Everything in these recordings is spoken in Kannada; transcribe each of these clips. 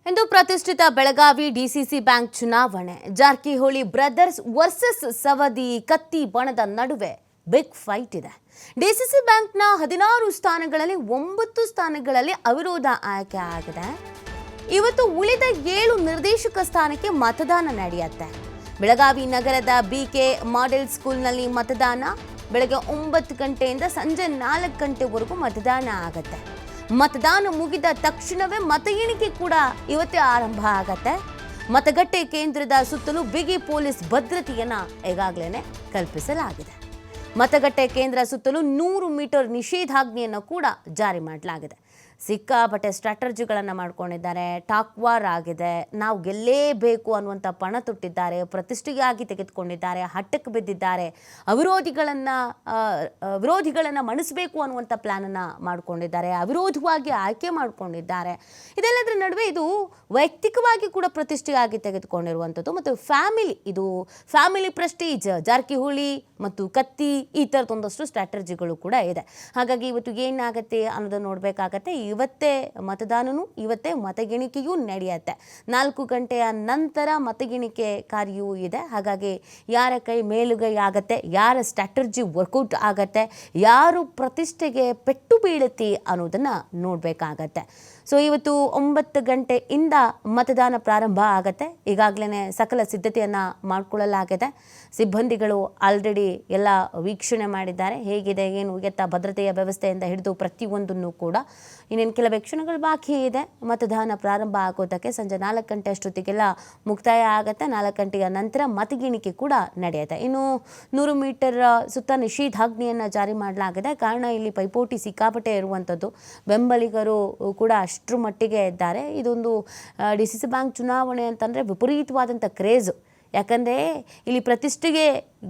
ಇಂದು ಪ್ರತಿಷ್ಠಿತ ಬೆಳಗಾವಿ ಡಿಸಿಸಿ ಬ್ಯಾಂಕ್ ಚುನಾವಣೆ ಜಾರಕಿಹೊಳಿ ಬ್ರದರ್ಸ್ ವರ್ಸಸ್ ಸವದಿ ಕತ್ತಿ ಬಣದ ನಡುವೆ ಬಿಗ್ ಫೈಟ್ ಇದೆ. ಡಿಸಿಸಿ ಬ್ಯಾಂಕ್ನ 16 ಸ್ಥಾನಗಳಲ್ಲಿ 9 ಸ್ಥಾನಗಳಲ್ಲಿ ಅವಿರೋಧ ಆಯ್ಕೆ ಆಗಿದೆ. ಇವತ್ತು ಉಳಿದ 7 ನಿರ್ದೇಶಕ ಸ್ಥಾನಕ್ಕೆ ಮತದಾನ ನಡೆಯುತ್ತೆ. ಬೆಳಗಾವಿ ನಗರದ ಬಿಕೆ ಮಾಡೆಲ್ ಸ್ಕೂಲ್ನಲ್ಲಿ ಮತದಾನ ಬೆಳಗ್ಗೆ 9 ಗಂಟೆಯಿಂದ ಸಂಜೆ 4 ಗಂಟೆವರೆಗೂ ಮತದಾನ ಆಗುತ್ತೆ. ಮತದಾನ ಮುಗಿದ ತಕ್ಷಣವೇ ಮತ ಎಣಿಕೆ ಕೂಡ ಇವತ್ತೇ ಆರಂಭ ಆಗತ್ತೆ. ಮತಗಟ್ಟೆ ಕೇಂದ್ರದ ಸುತ್ತಲೂ ಬಿಗಿ ಪೊಲೀಸ್ ಭದ್ರತೆಯನ್ನ ಈಗಾಗಲೇ ಕಲ್ಪಿಸಲಾಗಿದೆ. ಮತಗಟ್ಟೆ ಕೇಂದ್ರ ಸುತ್ತಲೂ 100 ಮೀಟರ್ ನಿಷೇಧಾಜ್ಞೆಯನ್ನು ಕೂಡ ಜಾರಿ ಮಾಡಲಾಗಿದೆ. ಸಿಕ್ಕಾಪಟ್ಟೆ ಸ್ಟ್ರಾಟರ್ಜಿಗಳನ್ನು ಮಾಡ್ಕೊಂಡಿದ್ದಾರೆ. ಟಾಕ್ ವಾರ್ ಆಗಿದೆ. ನಾವು ಗೆಲ್ಲೇಬೇಕು ಅನ್ನುವಂಥ ಪಣ ತೊಟ್ಟಿದ್ದಾರೆ. ಪ್ರತಿಷ್ಠೆಯಾಗಿ ತೆಗೆದುಕೊಂಡಿದ್ದಾರೆ. ಹಟ್ಟಕ್ಕೆ ಬಿದ್ದಿದ್ದಾರೆ. ವಿರೋಧಿಗಳನ್ನು ಮಣಿಸಬೇಕು ಅನ್ನುವಂಥ ಪ್ಲಾನನ್ನು ಮಾಡಿಕೊಂಡಿದ್ದಾರೆ. ಅವಿರೋಧವಾಗಿ ಆಯ್ಕೆ ಮಾಡಿಕೊಂಡಿದ್ದಾರೆ. ಇದೆಲ್ಲದರ ನಡುವೆ ಇದು ವೈಯಕ್ತಿಕವಾಗಿ ಕೂಡ ಪ್ರತಿಷ್ಠೆಯಾಗಿ ತೆಗೆದುಕೊಂಡಿರುವಂಥದ್ದು ಮತ್ತು ಫ್ಯಾಮಿಲಿ ಪ್ರೆಸ್ಟೀಜ್ ಜಾರಕಿಹೊಳಿ ಮತ್ತು ಕತ್ತಿ ಈ ಥರದೊಂದಷ್ಟು ಸ್ಟ್ರಾಟರ್ಜಿಗಳು ಕೂಡ ಇದೆ. ಹಾಗಾಗಿ ಇವತ್ತು ಏನಾಗುತ್ತೆ ಅನ್ನೋದನ್ನು ನೋಡಬೇಕಾಗತ್ತೆ. ಇವತ್ತೇ ಮತದಾನನೂ ಇವತ್ತೇ ಮತಗೆಣಿಕೆಯೂ ನಡೆಯುತ್ತೆ. 4 ಗಂಟೆಯ ನಂತರ ಮತಗೆಣಿಕೆ ಕಾರ್ಯವೂ ಇದೆ. ಹಾಗಾಗಿ ಯಾರ ಕೈ ಮೇಲುಗೈ ಆಗತ್ತೆ, ಯಾರ ಸ್ಟ್ರಾಟರ್ಜಿ ವರ್ಕೌಟ್ ಆಗತ್ತೆ, ಯಾರು ಪ್ರತಿಷ್ಠೆಗೆ ಪೆಟ್ಟು ಬೀಳುತ್ತೆ ಅನ್ನೋದನ್ನು ನೋಡಬೇಕಾಗತ್ತೆ. ಸೊ ಇವತ್ತು 9 ಗಂಟೆಯಿಂದ ಮತದಾನ ಪ್ರಾರಂಭ ಆಗತ್ತೆ. ಈಗಾಗಲೇ ಸಕಲ ಸಿದ್ಧತೆಯನ್ನು ಮಾಡಿಕೊಳ್ಳಲಾಗಿದೆ. ಸಿಬ್ಬಂದಿಗಳು ಆಲ್ರೆಡಿ ಎಲ್ಲ ವೀಕ್ಷಣೆ ಮಾಡಿದ್ದಾರೆ. ಹೇಗಿದೆ ಏನು ಎತ್ತ ಭದ್ರತೆಯ ವ್ಯವಸ್ಥೆಯಿಂದ ಹಿಡಿದು ಪ್ರತಿಯೊಂದನ್ನು ಕೂಡ. ಇನ್ನೇನು ಕೆಲವೇ ಕ್ಷಣಗಳು ಬಾಕಿ ಇದೆ. ಮತದಾನ ಪ್ರಾರಂಭ ಆಗೋದಕ್ಕೆ ಸಂಜೆ 4 ಗಂಟೆ ಅಷ್ಟೊತ್ತಿಗೆಲ್ಲ ಮುಕ್ತಾಯ ಆಗುತ್ತೆ. 4 ಗಂಟೆಯ ನಂತರ ಮತಗೆಣಿಕೆ ಕೂಡ ನಡೆಯುತ್ತೆ. ಇನ್ನು 100 ಮೀಟರ್ ಸುತ್ತ ನಿಷೇಧಾಜ್ಞೆಯನ್ನು ಜಾರಿ ಮಾಡಲಾಗಿದೆ. ಕಾರಣ ಇಲ್ಲಿ ಪೈಪೋಟಿ ಸಿಕ್ಕಾಪಟ್ಟೆ ಇರುವಂಥದ್ದು. ಬೆಂಬಲಿಗರು ಕೂಡ ಅಷ್ಟರ ಮಟ್ಟಿಗೆ ಇದ್ದಾರೆ. ಇದೊಂದು ಡಿಸಿಸಿ ಬ್ಯಾಂಕ್ ಚುನಾವಣೆ ಅಂತಂದರೆ ವಿಪರೀತವಾದಂಥ ಕ್ರೇಜು. ಯಾಕಂದರೆ ಇಲ್ಲಿ ಪ್ರತಿಷ್ಠೆಗೆ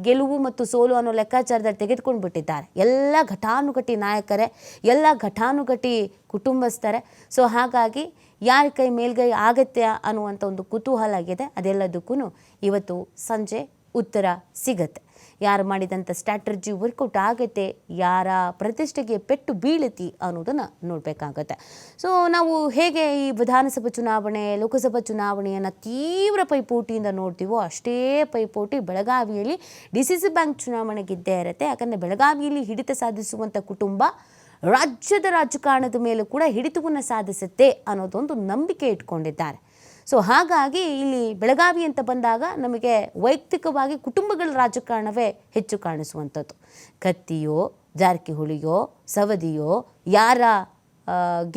ಗೆಲುವು ಮತ್ತು ಸೋಲು ಅನ್ನೋ ಲೆಕ್ಕಾಚಾರದಲ್ಲಿ ತೆಗೆದುಕೊಂಡು ಬಿಟ್ಟಿದ್ದಾರೆ. ಎಲ್ಲ ಘಟಾನುಘಟಿ ನಾಯಕರೇ, ಎಲ್ಲ ಘಟಾನುಘಟಿ ಕುಟುಂಬಸ್ಥರೇ. ಸೊ ಹಾಗಾಗಿ ಯಾರ ಕೈ ಮೇಲ್ಗೈ ಆಗತ್ತೆ ಅನ್ನುವಂಥ ಒಂದು ಕುತೂಹಲ ಇದೆ. ಅದೆಲ್ಲದಕ್ಕೂ ಇವತ್ತು ಸಂಜೆ ಉತ್ತರ ಸಿಗತ್ತೆ. ಯಾರು ಮಾಡಿದಂಥ ಸ್ಟ್ರಾಟರ್ಜಿ ವರ್ಕೌಟ್ ಆಗುತ್ತೆ, ಯಾರ ಪ್ರತಿಷ್ಠೆಗೆ ಪೆಟ್ಟು ಬೀಳುತ್ತಿ ಅನ್ನೋದನ್ನು ನೋಡಬೇಕಾಗತ್ತೆ. ಸೊ ನಾವು ಹೇಗೆ ಈ ವಿಧಾನಸಭಾ ಚುನಾವಣೆ, ಲೋಕಸಭಾ ಚುನಾವಣೆಯನ್ನು ತೀವ್ರ ಪೈಪೋಟಿಯಿಂದ ನೋಡ್ತೀವೋ ಅಷ್ಟೇ ಪೈಪೋಟಿ ಬೆಳಗಾವಿಯಲ್ಲಿ ಡಿಸಿಸಿ ಬ್ಯಾಂಕ್ ಚುನಾವಣೆಗಿದ್ದೇ ಇರುತ್ತೆ. ಯಾಕಂದರೆ ಬೆಳಗಾವಿಯಲ್ಲಿ ಹಿಡಿತ ಸಾಧಿಸುವಂಥ ಕುಟುಂಬ ರಾಜ್ಯದ ರಾಜಕಾರಣದ ಮೇಲೂ ಕೂಡ ಹಿಡಿತವನ್ನು ಸಾಧಿಸುತ್ತೆ ಅನ್ನೋದೊಂದು ನಂಬಿಕೆ ಇಟ್ಕೊಂಡಿದ್ದಾರೆ. ಸೊ ಹಾಗಾಗಿ ಇಲ್ಲಿ ಬೆಳಗಾವಿ ಅಂತ ಬಂದಾಗ ನಮಗೆ ವೈಯಕ್ತಿಕವಾಗಿ ಕುಟುಂಬಗಳ ರಾಜಕಾರಣವೇ ಹೆಚ್ಚು ಕಾಣಿಸುವಂಥದ್ದು. ಕತ್ತಿಯೋ, ಜಾರಕಿಹೊಳಿಯೋ, ಸವದಿಯೋ, ಯಾರ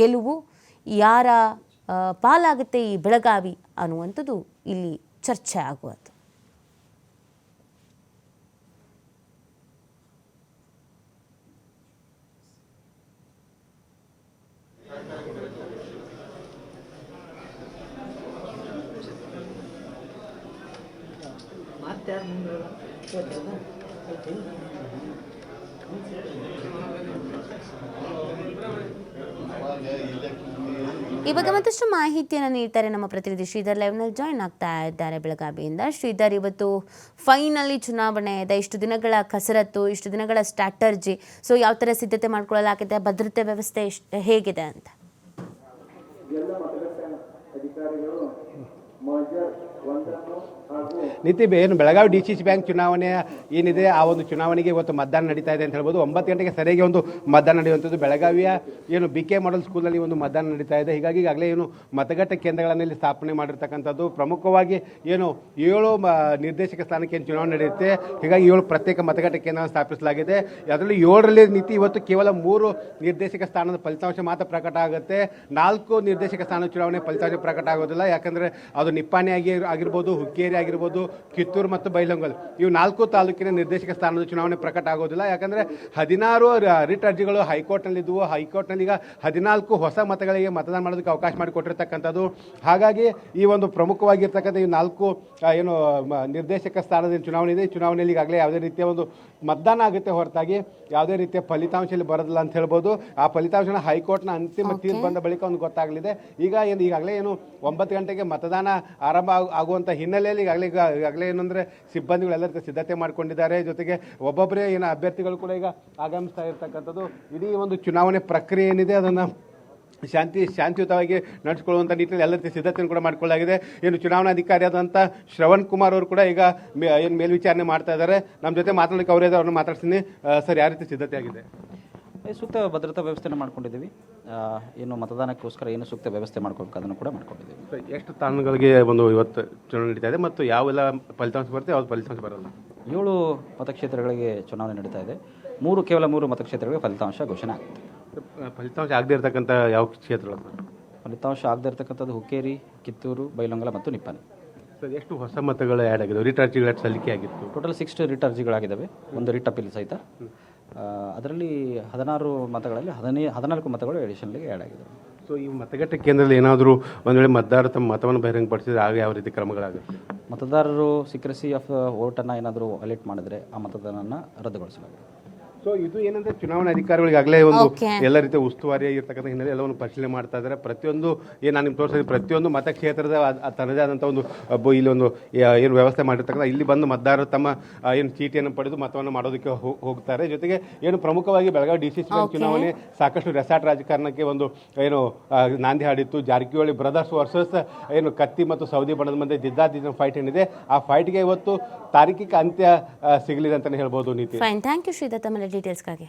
ಗೆಲುವು, ಯಾರ ಪಾಲಾಗುತ್ತೆ ಈ ಬೆಳಗಾವಿ ಅನ್ನುವಂಥದ್ದು ಇಲ್ಲಿ ಚರ್ಚೆ ಆಗುವಂಥದ್ದು. ಇವಾಗ ಮತ್ತಷ್ಟು ಮಾಹಿತಿಯನ್ನು ನೀಡ್ತಾರೆ ನಮ್ಮ ಪ್ರತಿನಿಧಿ ಶ್ರೀಧರ್. ಲೈವ್ನಲ್ಲಿ ಜಾಯ್ನ್ ಆಗ್ತಾ ಇದ್ದಾರೆ ಬೆಳಗಾವಿಯಿಂದ. ಶ್ರೀಧರ್, ಇವತ್ತು ಫೈನಲಿ ಚುನಾವಣೆ ಇದೆ. ಇಷ್ಟು ದಿನಗಳ ಕಸರತ್ತು, ಇಷ್ಟು ದಿನಗಳ ಸ್ಟ್ರಾಟರ್ಜಿ, ಸೊ ಯಾವ ಥರ ಸಿದ್ಧತೆ ಮಾಡ್ಕೊಳ್ಳಲಾಗಿದೆ, ಭದ್ರತೆ ವ್ಯವಸ್ಥೆ ಹೇಗಿದೆ ಅಂತ? ನೀತಿ ಏನು ಬೆಳಗಾವಿ ಡಿಸಿಸಿ ಬ್ಯಾಂಕ್ ಚುನಾವಣೆ ಏನಿದೆ ಆ ಒಂದು ಚುನಾವಣೆಗೆ ಇವತ್ತು ಮತದಾನ ನಡೀತಾ ಇದೆ ಅಂತ ಹೇಳ್ಬೋದು. 9 ಗಂಟೆಗೆ ಸರಿಯಾಗಿ ಒಂದು ಮತದಾನ ನಡೆಯುವಂಥದ್ದು. ಬೆಳಗಾವಿಯ ಏನು ಬಿಕೆ ಮಾಡೆಲ್ ಸ್ಕೂಲಲ್ಲಿ ಒಂದು ಮತದಾನ ನಡೀತಾ ಇದೆ. ಹೀಗಾಗಿ ಈಗಾಗಲೇ ಏನು ಮತಗಟ್ಟೆ ಕೇಂದ್ರಗಳನ್ನು ಇಲ್ಲಿ ಸ್ಥಾಪನೆ ಮಾಡಿರ್ತಕ್ಕಂಥದ್ದು. ಪ್ರಮುಖವಾಗಿ ಏನು 7 ನಿರ್ದೇಶಕ ಸ್ಥಾನಕ್ಕೆ ಏನು ಚುನಾವಣೆ ನಡೆಯುತ್ತೆ. ಹೀಗಾಗಿ 7 ಪ್ರತ್ಯೇಕ ಮತಗಟ್ಟೆ ಕೇಂದ್ರಗಳನ್ನು ಸ್ಥಾಪಿಸಲಾಗಿದೆ. ಅದರಲ್ಲಿ 7ರಲ್ಲಿ ನೀತಿ ಇವತ್ತು ಕೇವಲ 3 ನಿರ್ದೇಶಕ ಸ್ಥಾನದ ಫಲಿತಾಂಶ ಮಾತ್ರ ಪ್ರಕಟ ಆಗುತ್ತೆ. 4 ನಿರ್ದೇಶಕ ಸ್ಥಾನ ಚುನಾವಣೆ ಫಲಿತಾಂಶ ಪ್ರಕಟ ಆಗೋದಿಲ್ಲ. ಯಾಕಂದರೆ ಅದು ನಿಪ್ಪಾಣಿ ಆಗಿರ್ಬೋದು, ಹುಕ್ಕೇರಿ ಆಗಿರ್ಬೋದು, ಕಿತ್ತೂರು ಮತ್ತು ಬೈಲಹೊಂಗಲ ಇವು 4 ತಾಲೂಕಿನ ನಿರ್ದೇಶಕ ಸ್ಥಾನದ ಚುನಾವಣೆ ಪ್ರಕಟ ಆಗೋದಿಲ್ಲ. ಯಾಕಂದರೆ 16 ರಿಟ್ ಅರ್ಜಿಗಳು ಹೈಕೋರ್ಟ್ನಲ್ಲಿದ್ದವು. ಹೈಕೋರ್ಟ್ನಲ್ಲಿ ಈಗ 14 ಹೊಸ ಮತಗಳಿಗೆ ಮತದಾನ ಮಾಡೋದಕ್ಕೆ ಅವಕಾಶ ಮಾಡಿಕೊಟ್ಟಿರ್ತಕ್ಕಂಥದ್ದು. ಹಾಗಾಗಿ ಈ ಒಂದು ಪ್ರಮುಖವಾಗಿರ್ತಕ್ಕಂಥ ಈ 4 ಏನು ನಿರ್ದೇಶಕ ಸ್ಥಾನದ ಚುನಾವಣೆ ಇದೆ. ಈ ಚುನಾವಣೆಯಲ್ಲಿ ಈಗಾಗಲೇ ಯಾವುದೇ ರೀತಿಯ ಒಂದು ಮತದಾನ ಆಗುತ್ತೆ ಹೊರತಾಗಿ ಯಾವುದೇ ರೀತಿಯ ಫಲಿತಾಂಶ ಇಲ್ಲಿ ಬರೋದಿಲ್ಲ ಅಂತ ಹೇಳ್ಬೋದು. ಆ ಫಲಿತಾಂಶನ ಹೈಕೋರ್ಟ್ನ ಅಂತಿಮ ತೀರ್ಪು ಬಂದ ಬಳಿಕ ಒಂದು ಗೊತ್ತಾಗಲಿದೆ. ಈಗಾಗಲೇ ಏನು 9 ಗಂಟೆಗೆ ಮತದಾನ ಆರಂಭ ಆಗುವಂಥ ಹಿನ್ನೆಲೆಯಲ್ಲಿ ಈಗಾಗಲೇ ಏನಂದರೆ ಸಿಬ್ಬಂದಿಗಳೆಲ್ಲ ಸಿದ್ಧತೆ ಮಾಡಿಕೊಂಡಿದ್ದಾರೆ. ಜೊತೆಗೆ ಒಬ್ಬೊಬ್ಬರೇ ಅಭ್ಯರ್ಥಿಗಳು ಕೂಡ ಈಗ ಆಗಮಿಸ್ತಾ ಇರ್ತಕ್ಕಂಥದ್ದು. ಇಡೀ ಒಂದು ಚುನಾವಣೆ ಪ್ರಕ್ರಿಯೆ ಏನಿದೆ ಅದನ್ನು ಶಾಂತಿಯುತವಾಗಿ ನಡೆಸಿಕೊಳ್ಳುವಂಥ ನಿಟ್ಟಿನಲ್ಲಿ ಎಲ್ಲ ರೀತಿಯ ಸಿದ್ಧತೆಯನ್ನು ಕೂಡ ಮಾಡಿಕೊಳ್ಳಲಾಗಿದೆ. ಏನು ಚುನಾವಣಾಧಿಕಾರಿಯಾದಂಥ ಶ್ರವಣ್ ಕುಮಾರ್ ಅವರು ಕೂಡ ಈಗ ಏನು ಮೇಲ್ವಿಚಾರಣೆ ಮಾಡ್ತಾ ಇದ್ದಾರೆ. ನಮ್ಮ ಜೊತೆ ಮಾತಾಡಲಿಕ್ಕೆ ಅವರೇ ಅವ್ರನ್ನ ಮಾತಾಡ್ತೀನಿ. ಸರ್, ಯಾವ ರೀತಿ ಸಿದ್ಧತೆ ಆಗಿದೆ? ಸೂಕ್ತ ಭದ್ರತಾ ವ್ಯವಸ್ಥೆನ ಮಾಡ್ಕೊಂಡಿದ್ದೀವಿ. ಏನು ಮತದಾನಕ್ಕೋಸ್ಕರ ಏನು ಸೂಕ್ತ ವ್ಯವಸ್ಥೆ ಮಾಡ್ಕೋಬೇಕು ಅದನ್ನು ಕೂಡ ಮಾಡ್ಕೊಂಡಿದ್ದೀವಿ. ಎಷ್ಟು ತಾಣಗಳಿಗೆ ಒಂದು ಇವತ್ತು ಚುನಾವಣೆ ನಡೀತಾ ಇದೆ ಮತ್ತು ಯಾವೆಲ್ಲ ಫಲಿತಾಂಶ ಬರುತ್ತೆ, ಯಾವ್ದು ಫಲಿತಾಂಶ ಬರಲ್ಲ? 7 ಮತಕ್ಷೇತ್ರಗಳಿಗೆ ಚುನಾವಣೆ ನಡೀತಾ ಇದೆ. ಕೇವಲ 3 ಮತಕ್ಷೇತ್ರಗಳಿಗೆ ಫಲಿತಾಂಶ ಘೋಷಣೆ ಆಗುತ್ತೆ. ಫಲಿತಾಂಶ ಆಗದೇ ಇರತಕ್ಕಂಥ ಯಾವ ಕ್ಷೇತ್ರಗಳು? ಫಲಿತಾಂಶ ಆಗದೇ ಇರತಕ್ಕಂಥದ್ದು ಹುಕ್ಕೇರಿ, ಕಿತ್ತೂರು, ಬೈಲೊಂಗಲ ಮತ್ತು ನಿಪ್ಪಾಣಿ. ಸರ್, ಎಷ್ಟು ಹೊಸ ಮತಗಳು ಆ್ಯಡ್ ಆಗಿದೆ? ರಿಟ್ ಅರ್ಜಿಗಳ ಸಲ್ಲಿಕೆ ಆಗಿತ್ತು. ಟೋಟಲ್ 6 ರಿಟ್ ಅರ್ಜಿಗಳಾಗಿದ್ದಾವೆ, 1 ರಿಟ್ ಅಪೀಲ್ ಸಹಿತ. ಅದರಲ್ಲಿ 16 ಮತಗಳಲ್ಲಿ 14 ಮತಗಳು ಎಡಿಷನ್ಗೆ ಆ್ಯಡ್ ಆಗಿದ್ದಾವೆ. ಸೊ ಈ ಮತಗಟ್ಟೆ ಕೇಂದ್ರದಲ್ಲಿ ಏನಾದರೂ ಒಂದು ವೇಳೆ ಮತದಾರರು ತಮ್ಮ ಮತವನ್ನು ಬಹಿರಂಗಪಡಿಸಿದ್ರೆ ಆಗ ಯಾವ ರೀತಿ ಕ್ರಮಗಳಾಗುತ್ತೆ? ಮತದಾರರು ಸೀಕ್ರೆಸಿ ಆಫ್ ವೋಟನ್ನು ಏನಾದರೂ ಅಲರ್ಟ್ ಮಾಡಿದರೆ ಆ ಮತದಾನವನ್ನು ರದ್ದುಗೊಳಿಸಲಾಗುತ್ತೆ. ಸೊ ಇದು ಏನಂದ್ರೆ ಚುನಾವಣಾ ಅಧಿಕಾರಿಗಳಿಗಾಗಲೇ ಒಂದು Okay. ಎಲ್ಲ ರೀತಿಯ ಉಸ್ತುವಾರಿಯಾಗಿರ್ತಕ್ಕಂಥ ಹಿನ್ನೆಲೆ ಎಲ್ಲವನ್ನು ಪರಿಶೀಲನೆ ಮಾಡ್ತಾ ಇದ್ದಾರೆ. ಪ್ರತಿಯೊಂದು ನಾನು ನಿಮ್ಗೆ ತೋರಿಸಿದ ಪ್ರತಿಯೊಂದು ಮತಕ್ಷೇತ್ರದ ತನ್ನದೇ ಆದಂಥ ಒಂದು ಇಲ್ಲಿ ಒಂದು ಏನು ವ್ಯವಸ್ಥೆ ಮಾಡಿರ್ತಕ್ಕಂಥ ಇಲ್ಲಿ ಬಂದು ಮತದಾರರು ತಮ್ಮ ಏನು ಚೀಟಿಯನ್ನು ಪಡೆದು ಮತವನ್ನು ಮಾಡೋದಕ್ಕೆ ಹೋಗ್ತಾರೆ. ಜೊತೆಗೆ ಏನು ಪ್ರಮುಖವಾಗಿ ಬೆಳಗಾವಿ DCC ಬ್ಯಾಂಕ್ ಚುನಾವಣೆ ಸಾಕಷ್ಟು ರೆಸಾರ್ಟ್ ರಾಜಕಾರಣಕ್ಕೆ ಒಂದು ಏನು ನಾಂದಿ ಹಾಡಿತ್ತು. ಜಾರಕಿಹೊಳಿ ಬ್ರದರ್ಸ್ ವರ್ಸಸ್ ಏನು ಕತ್ತಿ ಮತ್ತು ಸೌದಿ ಬಣದ ಮಧ್ಯೆ ಜಿದ್ದಾಜಿದ್ದ ಫೈಟ್ ಏನಿದೆ ಆ ಫೈಟ್ಗೆ ಇವತ್ತು ತಾರೀಕಿಕ ಅಂತ್ಯ ಸಿಗಲಿದೆ ಅಂತಲೇ ಹೇಳ್ಬೋದು. ನೀತಿ ಫೈನ್, ಥ್ಯಾಂಕ್ ಯು ಶ್ರೀದತ್ತ, ಆಮೇಲೆ ಡೀಟೇಲ್ಸ್ಗಾಗಿ.